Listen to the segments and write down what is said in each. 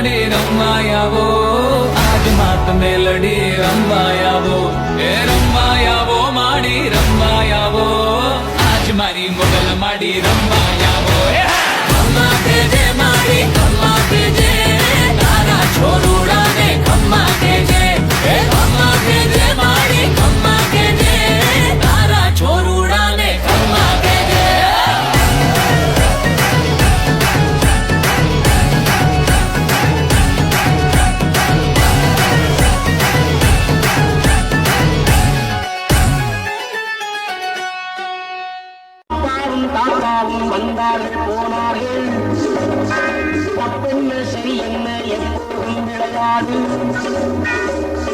माड़ी रमायावो आज मात मेलडी रमायावो ए रमायावो माड़ी रमायावो आज मारी मुगल माड़ी रमायावो खम्मा के जे माड़ी खम्मा के जे तारा छोरूड़ा ने खम्मा के जे खम्मा के जे माड़ी खम्मा के जे तारा छोरूड़ा ने खम्मा के जे தாத்தாவும் வந்தார்கள் போனார்கள் தப்பென்ன சரி என்ன எப்போதும் விளையாடு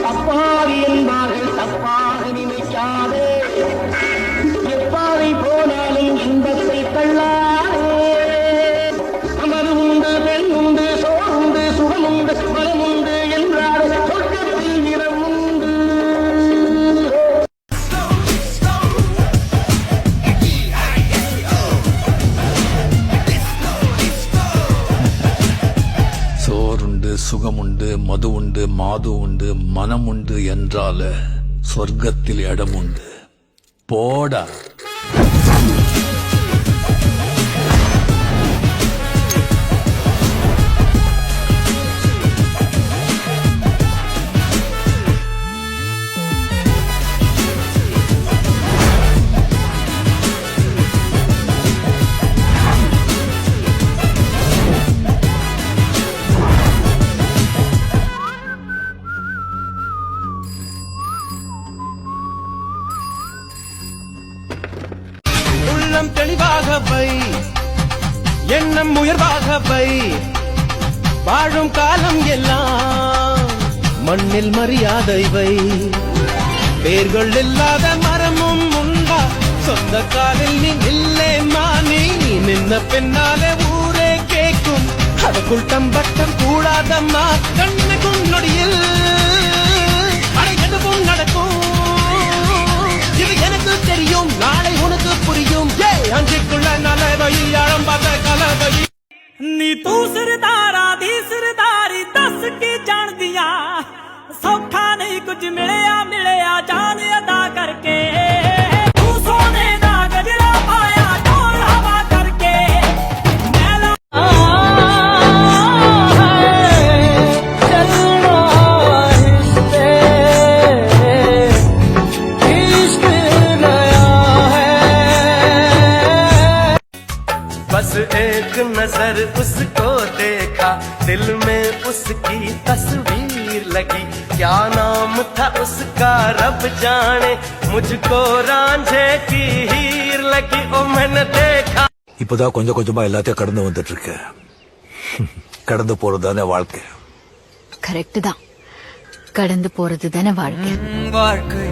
தப்பாவி என்பார்கள் தப்பாக நினைக்காதே எப்பாவை போனாலும் இன்பத்தை தள்ளாதே அமது உண்டு பெண் உண்டு சோர் உண்டு சுகம் உண்டு மனம் உண்டு என்றால் சொர்க்கத்தில் இடம் உண்டு. சோறுண்டு சுகமுண்டு மது உண்டு மாது உண்டு மனம் உண்டு என்றால சொர்க்கத்தில் இடம் உண்டு. போடா. உள்ளம் தெளிவாக வை, எண்ணம் உயர்வாக வை, வாழும் காலம் எல்லாம் மண்ணில் மரியாதை வை. வேர்கள் இல்லாத மரமும் உண்டா, சொந்த காலில் நீ இல்லேம்மா, நீ நின்ன பின்னாலே ஊரே கேட்கும், அதுக்குள் தம்பட்டம் கூடாதம்மா. கண்ணுக்கும் நொடியில் அடையதுவும் நடக்கும், இது எனக்கு தெரியும், நாளை உனக்கு புரியும். அஞ்சுக்குள்ள நலவை ஆழம் பார்த்த கலவை. नी तू सरदारा दी सरदारी दस की जान दिया, सौखा नहीं कुछ मिलया मिलया जान अदा करके। तू सोने दा गजरा पाया ढोल हवा करके, मैला चलना हिस्से इश्क नया है। बस एक नजर उसको देखा, दिल में उसकी तस्वीर लगी, क्या नाम था उसका रब जाने, मुझको रांझे की हीर लगी. ओ मैंने देखा. இப்பதான் கொஞ்சம் கொஞ்சமா எல்லாத்தையும் கடந்து வந்துட்டு இருக்க. கடந்து போறதுதானே வாழ்க்கை. கரெக்ட் தான், கடந்து போறது தானே வாழ்க்கை. வாழ்க்கை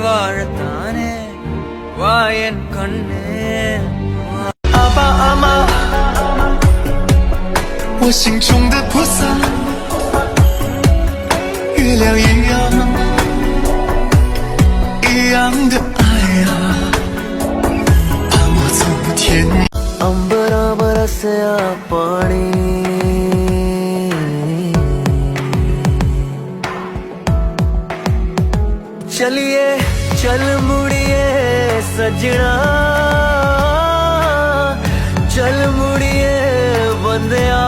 வாழத்தானே வாயன் கண்ணே. 阿爸阿妈，我心中的菩萨，月亮一样的爱啊，盼我从天。 अंबरा बरसया पानी, चलिए चल मुड़िए सजना, चल मुड़िए बंदया.